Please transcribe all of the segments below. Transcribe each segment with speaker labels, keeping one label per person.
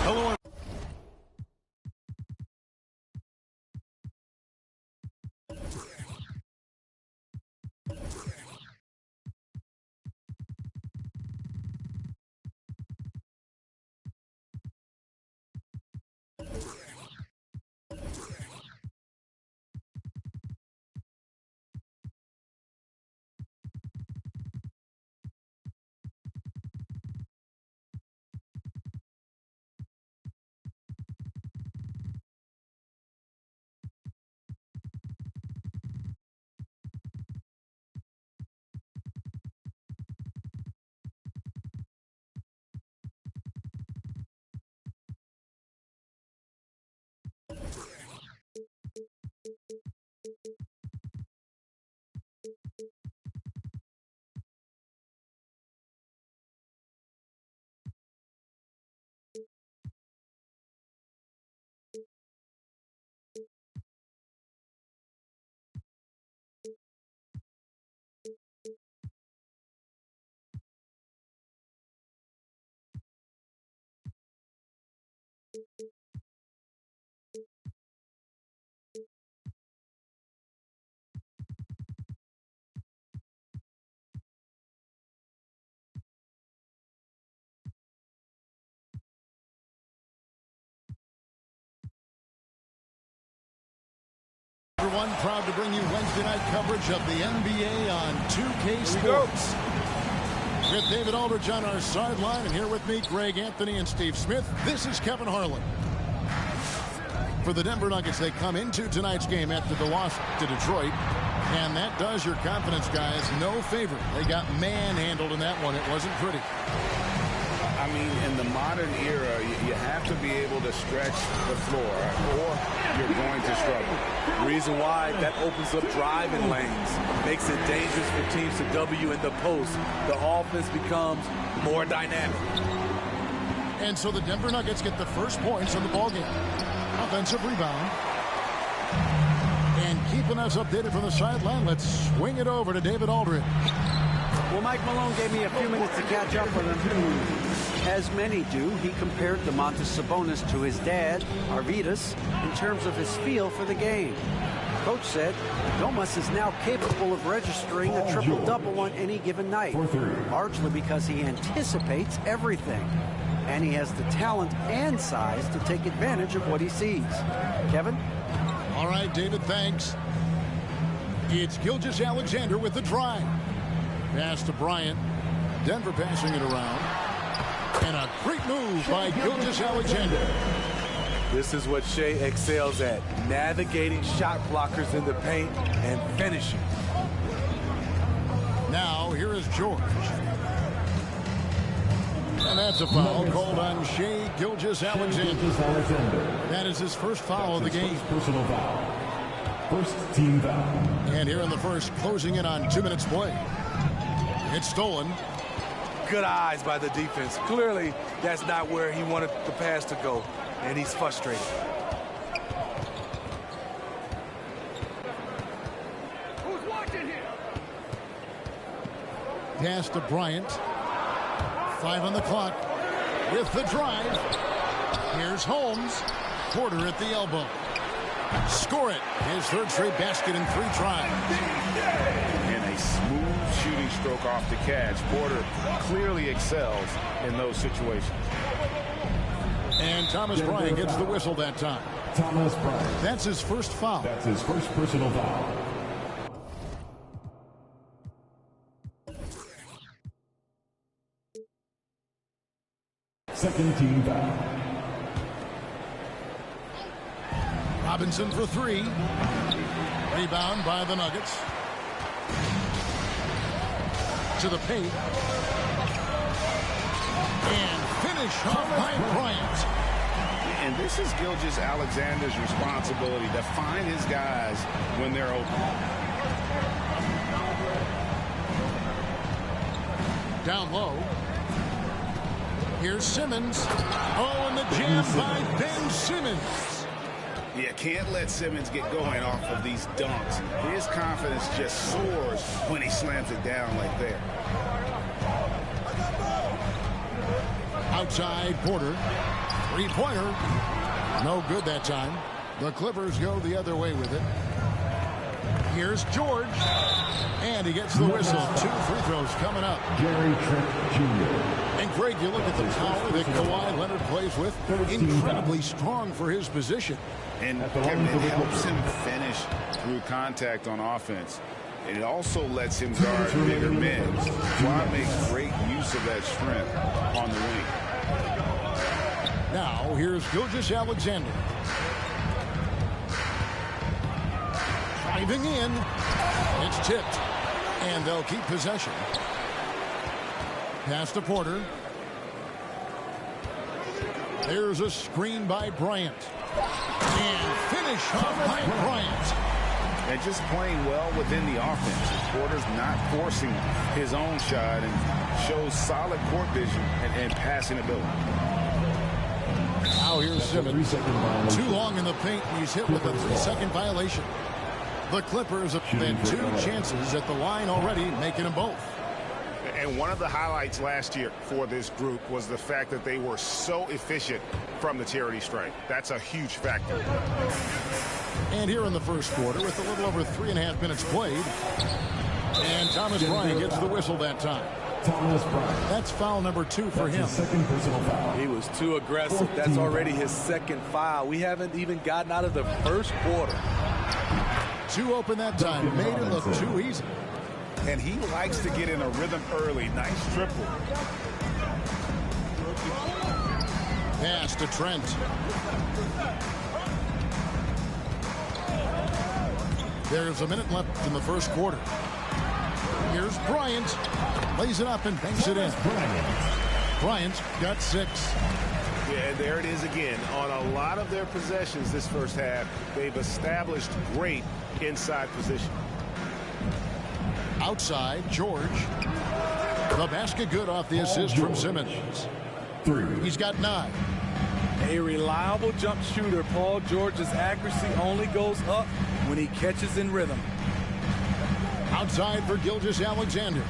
Speaker 1: Hello. Everyone, proud to bring you Wednesday night coverage of the NBA on 2K Sports. With David Aldridge on our sideline, and here with me, Greg Anthony and Steve Smith. This is Kevin Harlan. For the Denver Nuggets, they come into tonight's game after the loss to Detroit, and that does your confidence, guys, no favor. They got manhandled in that one. It wasn't pretty.
Speaker 2: I mean, in the modern era, you have to be able to stretch the floor, or you're going to struggle.
Speaker 3: Reason why, that opens up driving lanes, makes it dangerous for teams to W in the post. The offense becomes more dynamic.
Speaker 1: And so the Denver Nuggets get the first points in the ballgame. Offensive rebound. And keeping us updated from the sideline, let's swing it over to David Aldridge.
Speaker 4: Well, Mike Malone gave me a few minutes to catch up with him. As many do, he compared Domantas Sabonis to his dad, Arvydas, in terms of his feel for the game. Coach said Domas is now capable of registering a triple-double on any given night, largely because he anticipates everything. And he has the talent and size to take advantage of what he sees. Kevin?
Speaker 1: All right, David, thanks. It's Gilgeous-Alexander with the drive. Pass to Bryant. Denver passing it around. And a great move by Gilgeous-Alexander.
Speaker 3: This is what Shea excels at, navigating shot blockers in the paint and finishing.
Speaker 1: Now, here is George. And that's a foul called on Shea Gilgeous-Alexander. That is his first foul of the game.
Speaker 5: Personal foul. First team foul.
Speaker 1: And here in the first, closing in on 2 minutes play. It's stolen.
Speaker 3: Good eyes by the defense. Clearly, that's not where he wanted the pass to go, and he's frustrated.
Speaker 6: Who's watching here?
Speaker 1: Pass to Bryant. 5 on the clock. With the drive. Here's Holmes. Porter at the elbow. Score it. His third straight basket in 3 tries.
Speaker 2: And a smooth shooting stroke off the catch. Porter clearly excels in those situations.
Speaker 1: And Thomas Bryant gets the whistle that time.
Speaker 5: Thomas Bryant.
Speaker 1: That's his first foul.
Speaker 5: That's his first personal foul. Second team foul.
Speaker 1: Robinson for 3. Rebound by the Nuggets. To the paint. And finish off by Bryant.
Speaker 2: And this is Gilgeous-Alexander's responsibility to find his guys when they're open.
Speaker 1: Down low. Here's Simmons. Oh, and the jam by Ben Simmons.
Speaker 2: You can't let Simmons get going off of these dunks. His confidence just soars when he slams it down like that.
Speaker 1: Outside Porter. Three-pointer. No good that time. The Clippers go the other way with it. Here's George. And he gets the whistle. 2 free throws coming up.
Speaker 5: Gary Trent Jr.
Speaker 1: And Greg, you look at the power that Kawhi Leonard plays with. Incredibly strong for his position.
Speaker 2: And Kevin, it helps him finish through contact on offense. It also lets him guard bigger men. Kawhi makes great use of that strength on the wing.
Speaker 1: Now, here's Gilgeous-Alexander. Driving in. It's tipped. And they'll keep possession. Pass to Porter. There's a screen by Bryant. And finish off by Bryant.
Speaker 2: And just playing well within the offense. Porter's not forcing his own shot and shows solid court vision and passing ability.
Speaker 1: Now here's Simmons. Too long in the paint, and he's hit with a 3-second violation. The Clippers have had 2 chances at the line already, making them both.
Speaker 7: And one of the highlights last year for this group was the fact that they were so efficient from the charity stripe. That's a huge factor.
Speaker 1: And here in the first quarter, with a little over 3.5 minutes played, and Thomas Bryant gets the whistle that time.
Speaker 5: Thomas Bryant.
Speaker 1: That's foul number 2 for him.
Speaker 5: His second personal foul.
Speaker 3: He was too aggressive. That's already his second foul. We haven't even gotten out of the first quarter.
Speaker 1: 2 open that time. Made it look too easy.
Speaker 2: And he likes to get in a rhythm early. Nice triple.
Speaker 1: Pass to Trent. There's a minute left in the first quarter. Here's Bryant. Lays it up and banks it in. Bryant got 6.
Speaker 7: Yeah, and there it is again. On a lot of their possessions this first half, they've established great inside position.
Speaker 1: Outside, George. The basket good off the assist from Simmons.
Speaker 5: 3.
Speaker 1: He's got 9.
Speaker 3: A reliable jump shooter. Paul George's accuracy only goes up when he catches in rhythm.
Speaker 1: Outside for Gilgeous-Alexander.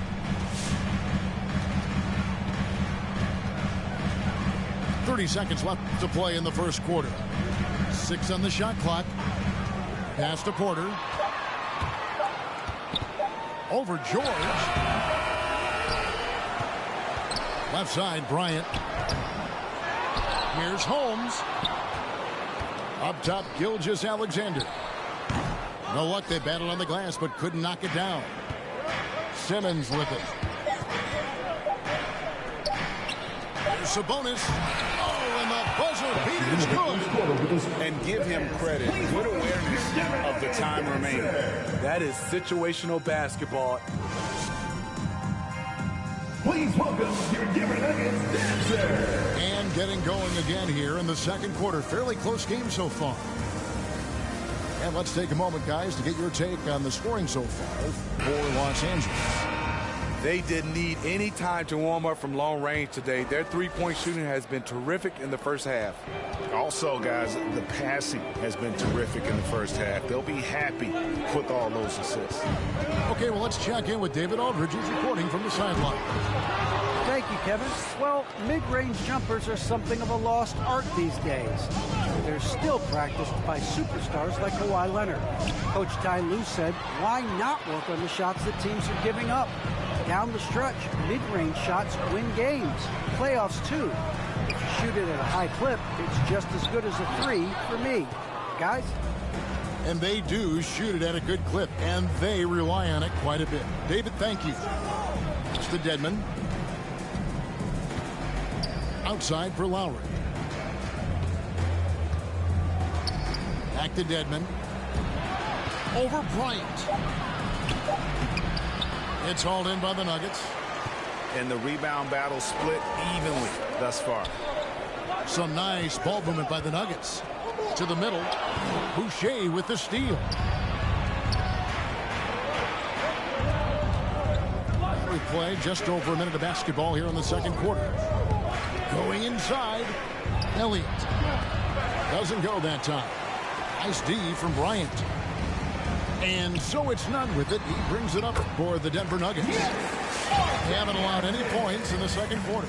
Speaker 1: .30 seconds left to play in the first quarter. 6 on the shot clock. Pass to Porter. Over George. Left side, Bryant. Here's Holmes. Up top, Gilgeous-Alexander. No luck, they battled on the glass, but couldn't knock it down. Simmons with it. Here's Sabonis. Oh, and the buzzer beater is good.
Speaker 2: And give him credit. Good awareness of the time remaining.
Speaker 3: That is situational basketball.
Speaker 5: Please welcome your Denver Nuggets dancer.
Speaker 1: And getting going again here in the second quarter. Fairly close game so far. And let's take a moment, guys, to get your take on the scoring so far for Los Angeles.
Speaker 3: They didn't need any time to warm up from long range today. Their three-point shooting has been terrific in the first half.
Speaker 7: Also, guys, the passing has been terrific in the first half. They'll be happy with all those assists.
Speaker 1: Okay, well, let's check in with David Aldridge, who's reporting from the sideline.
Speaker 4: Thank you, Kevin. Well, mid-range jumpers are something of a lost art these days. They're still practiced by superstars like Kawhi Leonard. Coach Ty Lue said, why not work on the shots that teams are giving up? Down the stretch, mid-range shots win games. Playoffs, too. If you shoot it at a high clip, it's just as good as a 3 for me. Guys?
Speaker 1: And they do shoot it at a good clip, and they rely on it quite a bit. David, thank you. It's to Dedmon. Outside for Lowry. Back to Dedmon. Over Bryant. It's hauled in by the Nuggets.
Speaker 7: And the rebound battle split evenly thus far.
Speaker 1: Some nice ball movement by the Nuggets. To the middle. Boucher with the steal. We play just over a minute of basketball here in the second quarter. Going inside. Elliott. Doesn't go that time. Nice D from Bryant. And so it's none with it. He brings it up for the Denver Nuggets. They haven't allowed any points in the second quarter.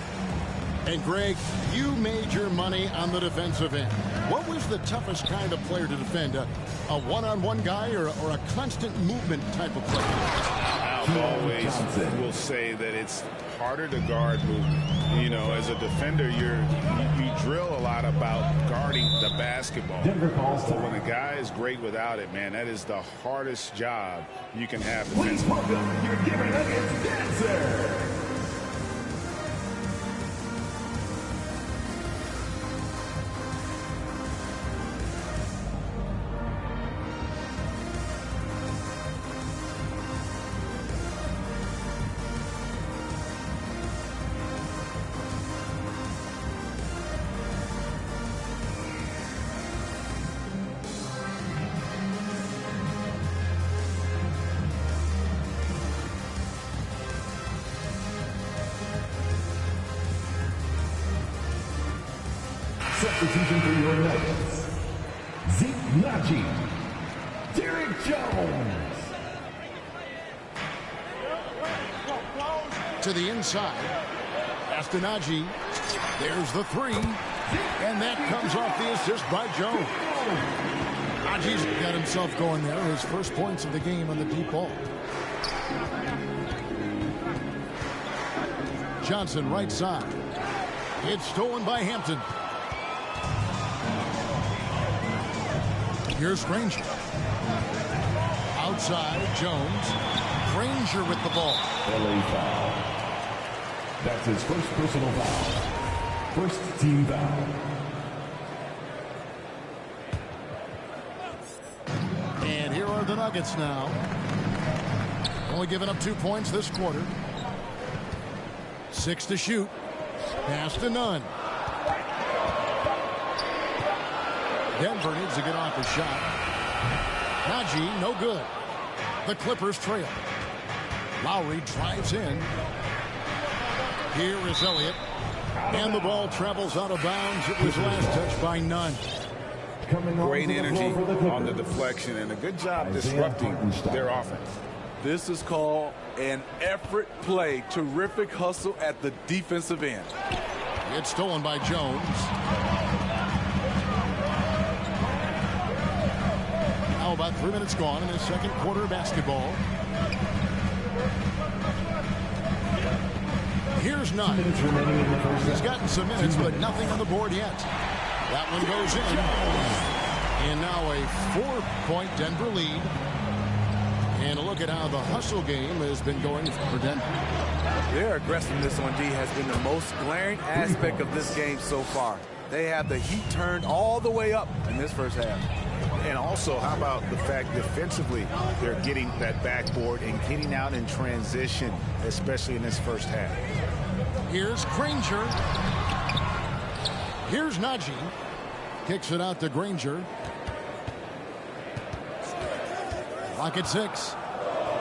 Speaker 1: And Greg, you made your money on the defensive end. What was the toughest kind of player to defend? A one-on-one guy or a constant movement type of player?
Speaker 2: I always will say that it's harder to guard movement. You know, as a defender, you drill a lot about guarding the basketball. But when a guy is great without it, man, that is the hardest job you can have.
Speaker 5: Please welcome your Denver Nuggets dancer. Substitution for your Nuggets. Zeke Naji. Derek Jones.
Speaker 1: To the inside. Astonagi. There's the three. And that comes off the assist by Jones. Naji's got himself going there. His first points of the game on the deep ball. Johnson right side. It's stolen by Hampton. Here's Granger. Outside, Jones. Granger with the ball.
Speaker 5: LA foul. That's his first personal foul. First team foul.
Speaker 1: And here are the Nuggets now. Only giving up 2 points this quarter. 6 to shoot. Pass to none. Denver needs to get off a shot. Naji, no good. The Clippers trail. Lowry drives in. Here is Elliott. And the ball travels out of bounds. It was last touched by Nunn.
Speaker 2: Great energy on the deflection and a good job disrupting their offense.
Speaker 3: This is called an effort play. Terrific hustle at the defensive end.
Speaker 1: It's stolen by Jones. Now about 3 minutes gone in the second quarter of basketball. Here's Nunn. He's gotten some minutes, but nothing on the board yet. That one goes in. And now a 4-point Denver lead. And a look at how the hustle game has been going for Denver.
Speaker 3: Their aggressiveness on D has been the most glaring aspect of this game so far. They have the heat turned all the way up in this first half.
Speaker 7: And also, how about the fact defensively they're getting that backboard and getting out in transition, especially in this first half.
Speaker 1: Here's Granger. Here's Naji. Kicks it out to Granger. Clock at 6.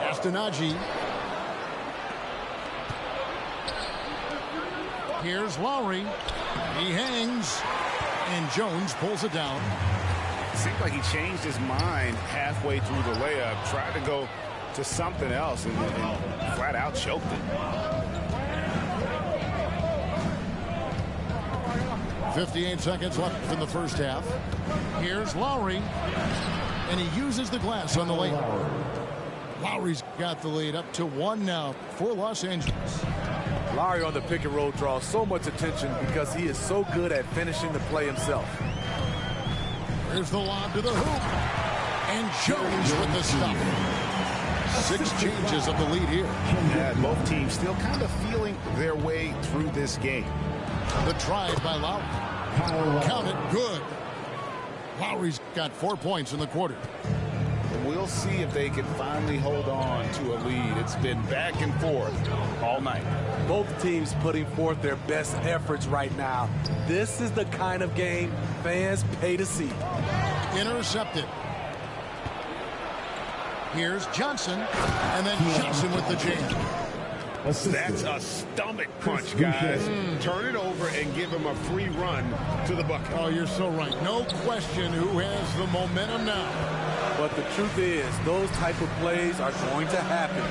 Speaker 1: Astonagi. Here's Lowry. He hangs. And Jones pulls it down.
Speaker 2: Seemed like he changed his mind halfway through the layup, tried to go to something else, and flat out choked it.
Speaker 1: 58 seconds left in the first half. Here's Lowry. And he uses the glass on the layup. Lowry's got the lead up to 1 now for Los Angeles.
Speaker 3: Lowry on the pick and roll draws so much attention because he is so good at finishing the play himself.
Speaker 1: Here's the lob to the hoop. And Jones with the stop. 6 changes of the lead here.
Speaker 7: Yeah, both teams still kind of feeling their way through this game.
Speaker 1: The drive by Lowry. Count it, good. Lowry's got 4 points in the quarter.
Speaker 2: We'll see if they can finally hold on to a lead. It's been back and forth all night.
Speaker 3: Both teams putting forth their best efforts right now. This is the kind of game fans pay to see.
Speaker 1: Intercepted. Here's Johnson. And then Johnson with the jam.
Speaker 2: That's a stomach punch, guys. Turn it over and give him a free run to the bucket.
Speaker 1: Oh, you're so right. No question who has the momentum now.
Speaker 3: But the truth is, those type of plays are going to happen.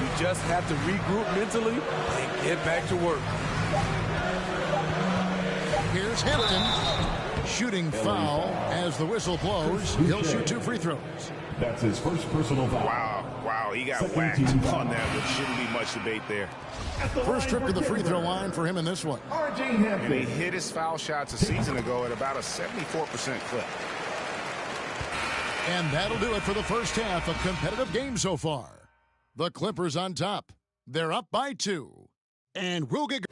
Speaker 3: You just have to regroup mentally and get back to work.
Speaker 1: Here's Hampton. Shooting foul as the whistle blows. He'll shoot 2 free throws.
Speaker 5: That's his first personal foul.
Speaker 7: Wow, he got whacked on that, but shouldn't be much debate there.
Speaker 1: First trip to the free throw line for him in this one.
Speaker 7: And he hit his foul shots a season ago at about a 74% clip.
Speaker 1: And that'll do it for the first half. A competitive game so far. The Clippers on top. They're up by 2. And we'll get...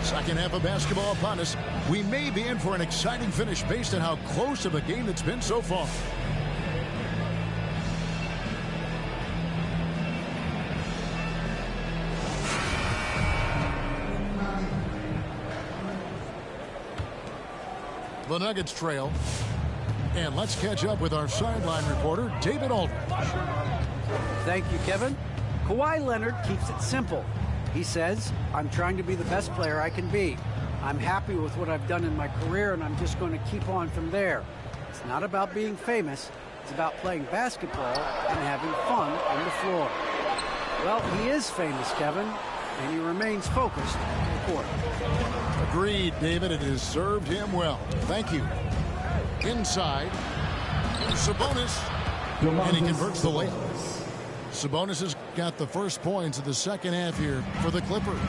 Speaker 1: Second half of basketball upon us. We may be in for an exciting finish based on how close of a game it's been so far. The Nuggets trail. And let's catch up with our sideline reporter, David Aldridge.
Speaker 4: Thank you, Kevin. Kawhi Leonard keeps it simple. He says, I'm trying to be the best player I can be. I'm happy with what I've done in my career, and I'm just going to keep on from there. It's not about being famous. It's about playing basketball and having fun on the floor. Well, he is famous, Kevin, and he remains focused on the court.
Speaker 1: Agreed, David. It has served him well. Thank you. Inside, Sabonis, and he converts the layup. Sabonis has got the first points of the second half here for the Clippers.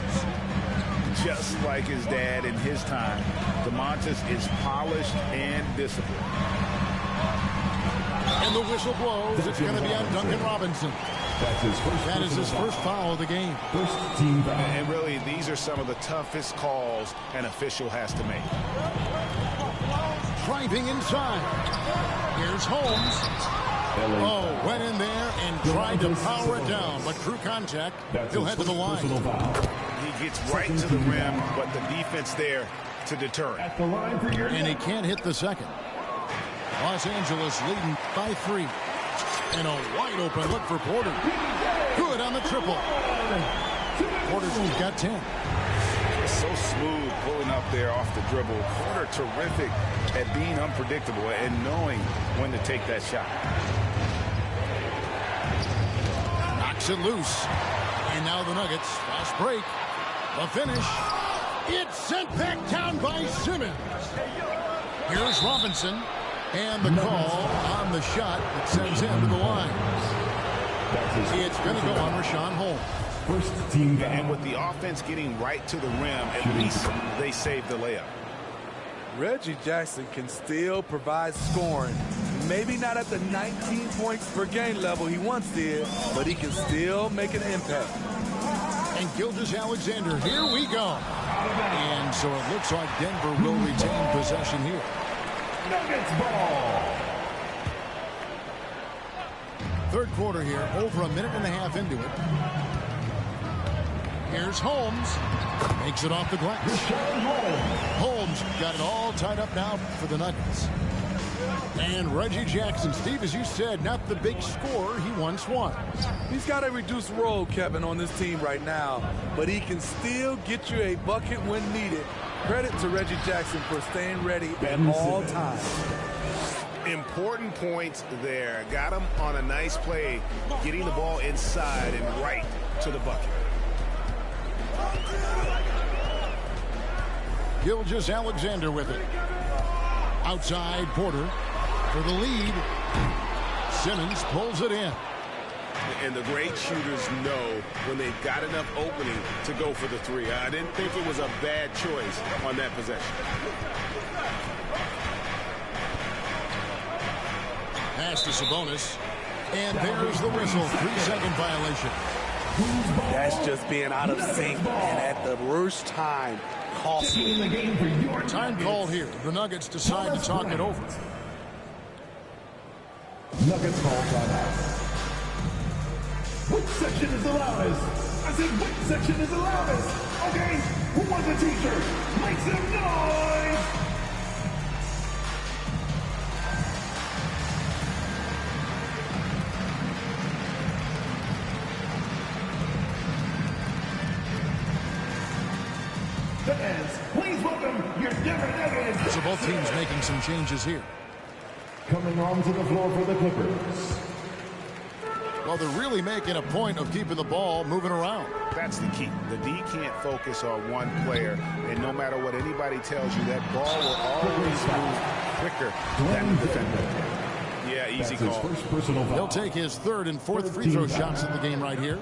Speaker 2: Just like his dad in his time, Domantas is polished and disciplined.
Speaker 1: And the whistle blows. It's going to be on Duncan Robinson. That is his first foul of the game.
Speaker 5: First team foul.
Speaker 7: And really, these are some of the toughest calls an official has to make.
Speaker 1: Driving inside. Here's Holmes. Oh, went in there and tried to power it down, but through contact, he'll head to the line.
Speaker 7: He gets right to the rim, but the defense there to deter it.
Speaker 1: And he can't hit the second. Los Angeles leading by 3. And a wide open look for Porter. Good on the triple. Porter's got 10.
Speaker 2: So smooth pulling up there off the dribble. Porter terrific at being unpredictable and knowing when to take that shot.
Speaker 1: Knocks it loose. And now the Nuggets. Fast break. The finish. It's sent back down by Simmons. Here's Robinson. And the call on the shot that sends him to the line. It's going to go on Rashawn Holmes.
Speaker 5: First team foul.
Speaker 7: And with the offense getting right to the rim, at least they saved the layup.
Speaker 3: Reggie Jackson can still provide scoring. Maybe not at the 19 points per game level he once did, but he can still make an impact.
Speaker 1: And Gilgeous-Alexander, here we go. And so it looks like Denver will retain possession here.
Speaker 5: Nuggets ball.
Speaker 1: Third quarter here, over a minute and a half into it. Here's Holmes. Makes it off the glass. Holmes got it all tied up now for the Nuggets. And Reggie Jackson, Steve, as you said, not the big scorer he once was.
Speaker 3: He's got a reduced role, Kevin, on this team right now, but he can still get you a bucket when needed. Credit to Reggie Jackson for staying ready at all times.
Speaker 7: Important points there. Got him on a nice play, getting the ball inside and right to the bucket.
Speaker 1: Gilgeous-Alexander with it. Outside Porter for the lead. Simmons pulls it in.
Speaker 7: And the great shooters know when they've got enough opening to go for the three. I didn't think it was a bad choice on that possession.
Speaker 1: Pass to Sabonis. And there's the whistle. 3-second violation.
Speaker 3: That's just being out of sync and at the worst time. Costly.
Speaker 1: Time called here. The Nuggets decide to talk it over.
Speaker 5: Nuggets call timeout. Which section is the loudest? I said, which section is the loudest? Okay, who wants a t-shirt? Make some noise! Fans, please welcome your Denver Nuggets.
Speaker 1: So both teams making some changes here.
Speaker 5: Coming onto the floor for the Clippers.
Speaker 1: Well, they're really making a point of keeping the ball moving around.
Speaker 7: That's the key. The D can't focus on one player, and no matter what anybody tells you, that ball will always move quicker than the defender. Yeah, easy call.
Speaker 1: He'll take his third and fourth free throw shots in the game right here.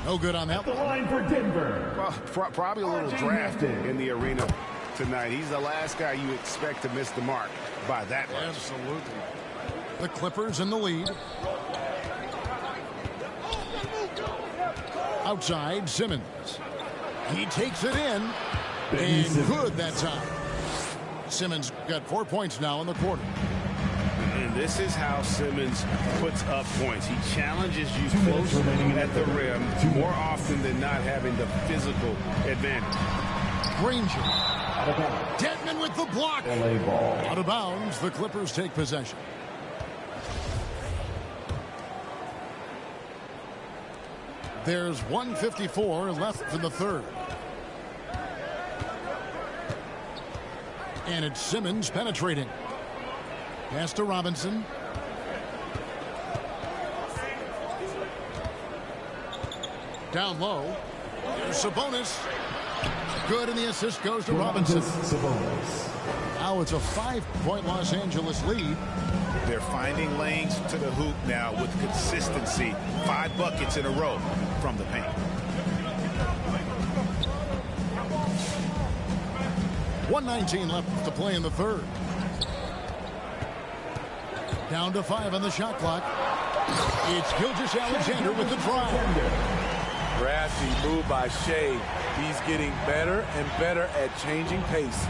Speaker 1: No good on that
Speaker 5: The line for Denver.
Speaker 7: Well, probably a little draft in the arena tonight. He's the last guy you expect to miss the mark by that much.
Speaker 1: Absolutely. The Clippers in the lead. Outside, Simmons. He takes it in. And good that time. Simmons got 4 points now in the quarter.
Speaker 2: And this is how Simmons puts up points. He challenges you close at the rim more often than not, having the physical advantage.
Speaker 1: Granger. Dedmon with the block.
Speaker 5: LA ball.
Speaker 1: Out of bounds. The Clippers take possession. There's 1:54 left in the third. And it's Simmons penetrating. Pass to Robinson. Down low. There's Sabonis. Good, and the assist goes to Robinson. Now it's a 5-point Los Angeles lead.
Speaker 7: They're finding lanes to the hoop now with consistency. 5 buckets in a row from the paint.
Speaker 1: .119 left to play in the third. Down to 5 on the shot clock. It's Gilgeous-Alexander with the drive.
Speaker 3: Crafty move by Shea. He's getting better and better at changing pace.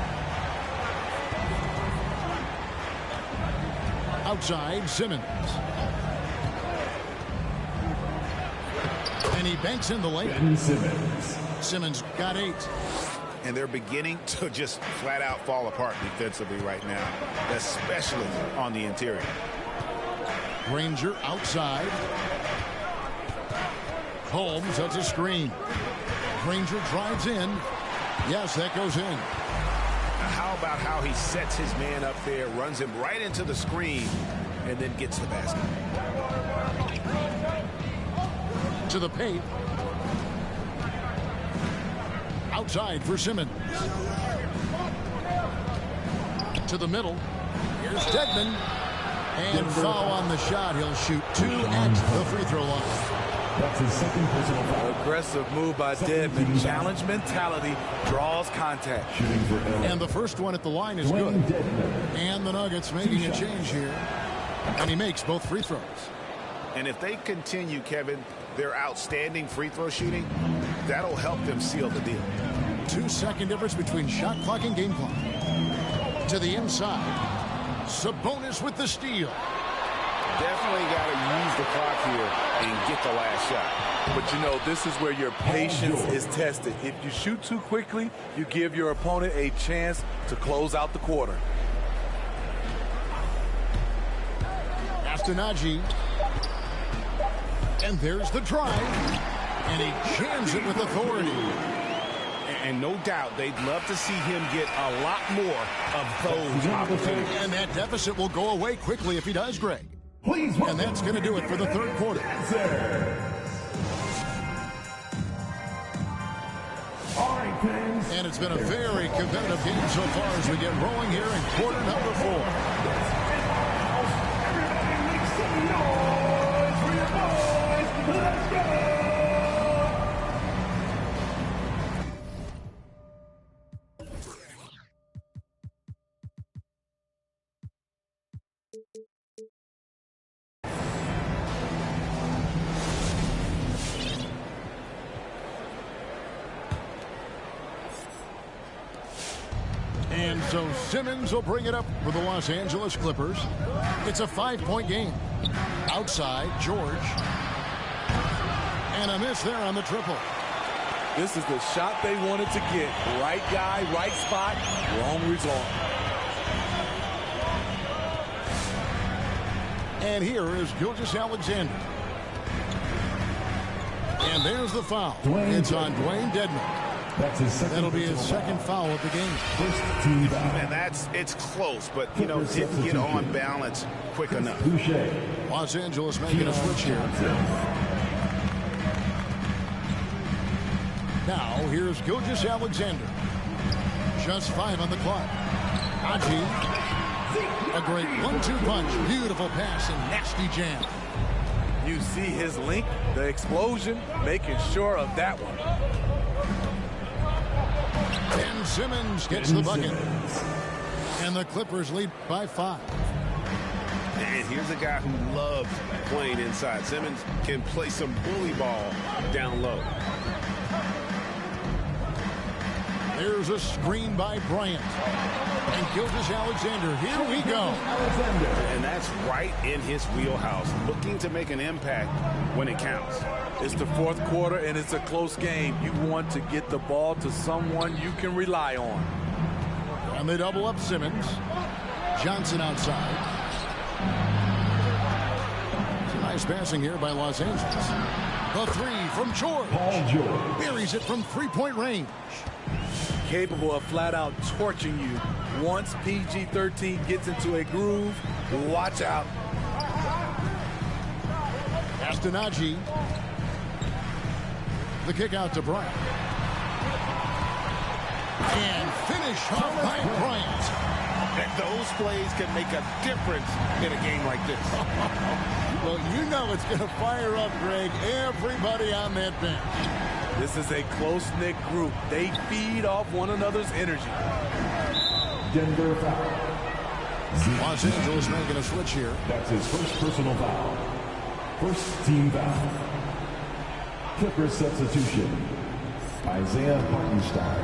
Speaker 1: Outside, Simmons. And he banks in the lane. Simmons got 8.
Speaker 7: And they're beginning to just flat out fall apart defensively right now, especially on the interior.
Speaker 1: Granger outside. Holmes, that's a screen. Granger drives in. Yes, that goes in.
Speaker 7: Now, how about how he sets his man up there, runs him right into the screen, and then gets the basket.
Speaker 1: To the paint. Outside for Simmons. To the middle. Here's Dedmon. And foul on the shot. He'll shoot 2 at the free throw line.
Speaker 5: That's his second personal foul.
Speaker 3: Aggressive move by Dedmon. Challenge mentality draws contact.
Speaker 5: Shooting for LA.
Speaker 1: And the first one at the line is good. And the Nuggets making a change here. And he makes both free throws.
Speaker 7: And if they continue, Kevin, their outstanding free throw shooting, that'll help them seal the deal.
Speaker 1: 2-second difference between shot clock and game clock. To the inside. Sabonis with the steal.
Speaker 2: Definitely got to use the clock here and get the last shot.
Speaker 3: But you know, this is where your patience is tested. If you shoot too quickly, you give your opponent a chance to close out the quarter.
Speaker 1: Astonagi. And there's the drive. And he jams it with authority.
Speaker 7: And no doubt they'd love to see him get a lot more of those opportunities.
Speaker 1: And that deficit will go away quickly if he does, Greg. And that's going to do it for the third quarter. And it's been a very competitive game so far as we get rolling here in quarter number 4.
Speaker 5: Everybody make some noise for your boys. Let's go.
Speaker 1: And so Simmons will bring it up for the Los Angeles Clippers. It's a 5-point game. Outside, George. And a miss there on the triple.
Speaker 3: This is the shot they wanted to get. Right guy, right spot, wrong result.
Speaker 1: And here is Gilgeous-Alexander. And there's the foul. It's on Dwayne Dedmon. That'll be his second foul of the game.
Speaker 5: First team foul.
Speaker 7: And it's close, but, you know, didn't get on balance quick enough.
Speaker 1: Los Angeles making a switch here. Now, here's Gilgeous-Alexander. Just 5 on the clock. Aji. A great 1-2 punch. Beautiful pass and nasty jam.
Speaker 3: You see his link, the explosion, making sure of that one.
Speaker 1: Ben Simmons gets the bucket. And the Clippers lead by 5.
Speaker 8: And here's a guy who loves playing inside. Simmons can play some bully ball down low.
Speaker 1: There's a screen by Bryant. And Gilgeous-Alexander, here we go.
Speaker 7: And that's right in his wheelhouse, looking to make an impact when it counts.
Speaker 3: It's the fourth quarter, and it's a close game. You want to get the ball to someone you can rely on.
Speaker 1: And they double up Simmons. Johnson outside. Some nice passing here by Los Angeles. The 3 from George.
Speaker 5: Paul George.
Speaker 1: Buries it from 3-point range.
Speaker 3: Capable of flat-out torching you. Once PG-13 gets into a groove, watch out.
Speaker 1: Astenaji. The kick out to Bryant. And finish off by Bryant.
Speaker 8: And those plays can make a difference in a game like this.
Speaker 1: Well, you know it's going to fire up, Greg, everybody on that bench.
Speaker 3: This is a close-knit group. They feed off one another's energy.
Speaker 5: Denver foul.
Speaker 1: Los Angeles making a switch here.
Speaker 5: That's his first personal foul. First team foul. Clippers substitution. Isaiah Hartenstein.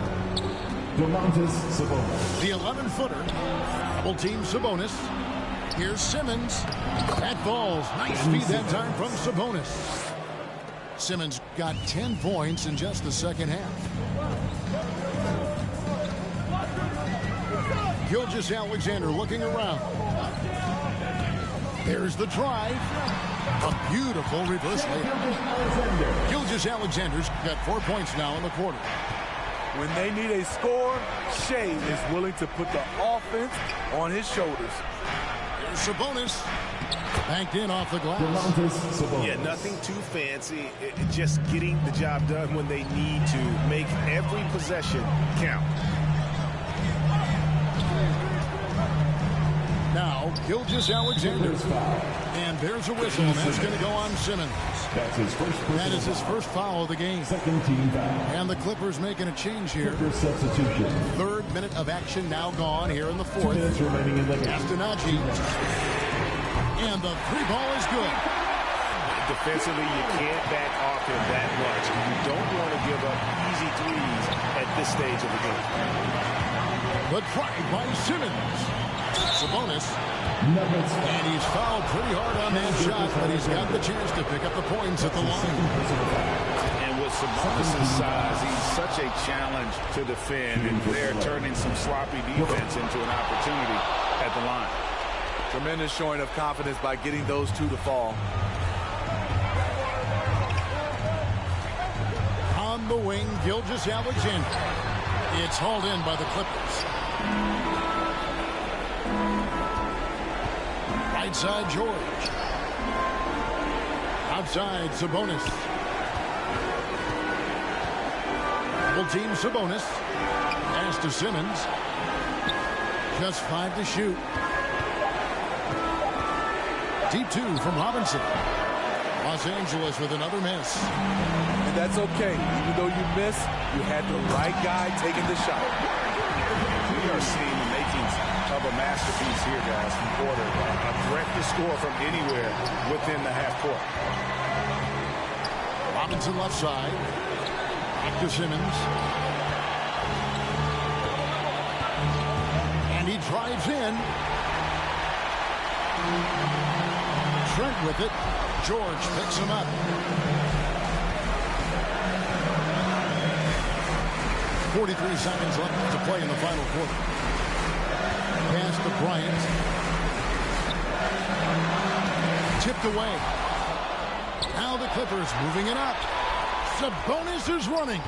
Speaker 5: Domantas Sabonis.
Speaker 1: The 11-footer. Double team Sabonis. Here's Simmons. That falls. Nice feed that time from Sabonis. Simmons got 10 points in just the second half. Gilgeous-Alexander looking around. There's the drive. A beautiful reverse layup. Gilgeous-Alexander's got 4 points now in the quarter.
Speaker 3: When they need a score, Shea is willing to put the offense on his shoulders.
Speaker 1: Here's Sabonis. Banked in off the glass.
Speaker 8: Yeah, nothing too fancy. Just getting the job done when they need to. Make every possession count.
Speaker 1: Now, Gilgeous-Alexander. And there's a whistle, and that's going to go on Simmons.
Speaker 5: That's his first personal
Speaker 1: That is his first foul of the game.
Speaker 5: Second team foul.
Speaker 1: And the Clippers making a change here.
Speaker 5: Clippers substitution.
Speaker 1: 3rd minute of action now gone here in the 4th.
Speaker 5: 2 minutes remaining in the game.
Speaker 1: Astenaji. And the 3-ball is good.
Speaker 7: Defensively, you can't back off him that much. You don't want to give up easy threes at this stage of the game.
Speaker 1: But tried by Simmons. Sabonis. And he's fouled pretty hard on that shot, but he's got the chance to pick up the points at the line.
Speaker 7: And with Sabonis' size, he's such a challenge to defend, and they're turning some sloppy defense into an opportunity at the line.
Speaker 3: Tremendous showing of confidence by getting those 2 to fall.
Speaker 1: On the wing, Gilgeous-Alexander. It's hauled in by the Clippers. Right side, George. Outside, Sabonis. Double team Sabonis. Pass to Simmons. Just 5 to shoot. Deep 2 from Robinson. Los Angeles with another miss.
Speaker 3: And that's okay. Even though you miss, you had the right guy taking the shot.
Speaker 7: We are seeing the makings of a masterpiece here, guys, from Porter. A threat to score from anywhere within the half court.
Speaker 1: Robinson left side. Back to Simmons. And he drives in. Trent with it. George picks him up. 43 seconds left to play in the final quarter. Pass to Bryant. Tipped away. Now the Clippers moving it up. Sabonis is running.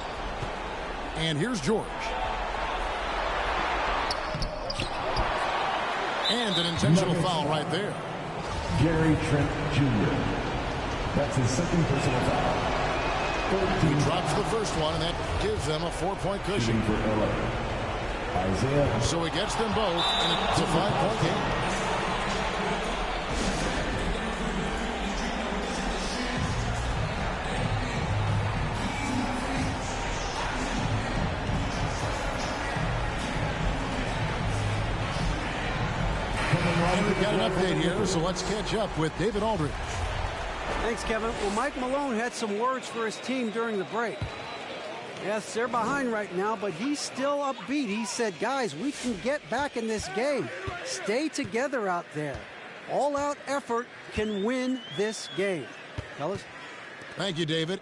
Speaker 1: And here's George. And an intentional foul right there.
Speaker 5: Gary Trent Jr. That's his second personal foul.
Speaker 1: He drops the first one, and that gives them a 4-point cushion.
Speaker 5: For LA. Isaiah.
Speaker 1: So he gets them both, and it's a 5-point game. And we've got an update here, so let's catch up with David Aldridge.
Speaker 4: Thanks, Kevin. Well, Mike Malone had some words for his team during the break. Yes, they're behind right now, but he's still upbeat. He said, guys, we can get back in this game. Stay together out there. All-out effort can win this game. Fellas?
Speaker 1: Thank you, David.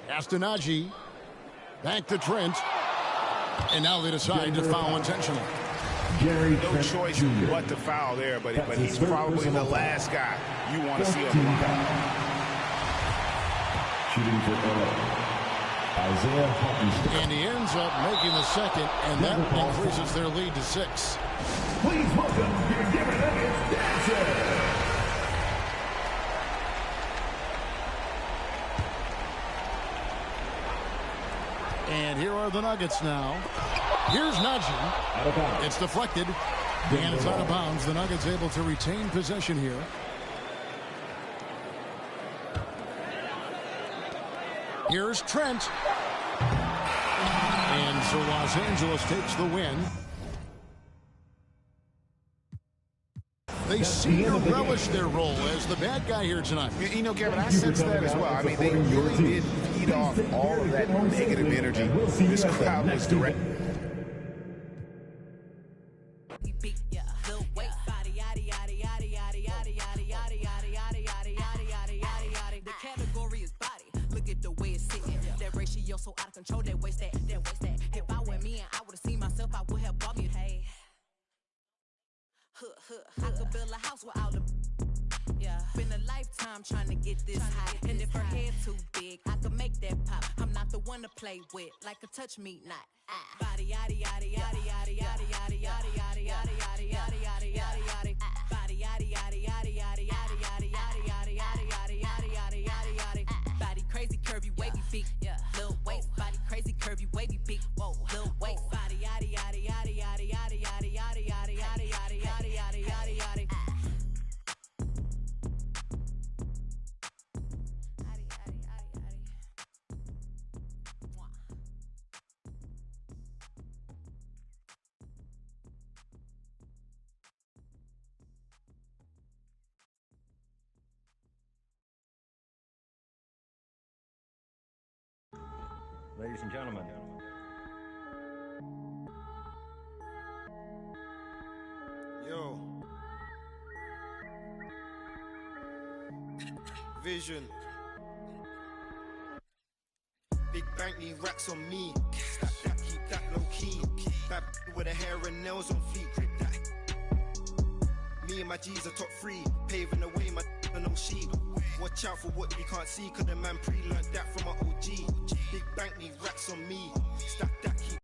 Speaker 1: Castanagi. Back to Trent. And now they decide to foul intentionally.
Speaker 5: Gary
Speaker 2: No
Speaker 5: Trent
Speaker 2: choice
Speaker 5: Jr.
Speaker 2: but to foul there, but he's probably the last guy you want to see on the line.
Speaker 5: Shooting for LA. Isaiah Hartenstein.
Speaker 1: And he ends up making the second, and that increases their lead to 6.
Speaker 5: Please welcome your Denver Nuggets dancer.
Speaker 1: And here are the Nuggets now. Here's Najee. It's deflected. And it's out of bounds. The Nuggets able to retain possession here. Here's Trent. And so Los Angeles takes the win. They seem to relish their role as the bad guy here tonight.
Speaker 7: You know, Kevin, I sense that as well. I mean, they really did feed off all of that negative energy this crowd was directing.
Speaker 9: The category is body. Look at the way it's sitting. That ratio so out of control. That waste that. If I were me and I would have seen myself, I would have bought me. Hey. I could build a house without a. Yeah. Been a lifetime trying to get this high. And if her head too big, I could make that pop. I'm not the one to play with, like a touch me not. Body yaddy yaddy yaddy yaddy yaddy yaddy yaddy yaddy yaddy yaddy yaddy yaddy yaddy yaddy. Body yaddy yaddy yaddy yaddy yaddy yaddy yaddy yaddy yaddy yaddy yaddy yaddy yaddy yaddy. Body crazy curvy wavy big. Little waist. Body crazy curvy wavy big. Whoa. Little waist. Body yaddy yaddy yaddy yaddy yaddy yaddy yaddy yaddy yaddy yaddy yaddy yaddy yaddy yaddy.
Speaker 10: Ladies and gentlemen.
Speaker 11: Yo. Vision. Big bank need racks on me. Stack that, keep that low key. Bad with the hair and nails on fleek. Me and my G's are top 3. Paving the way, my and no sheep. Watch out for what you can't see, cause the man pre-learned that from my OG. Big bank need racks on me. Stack that, keep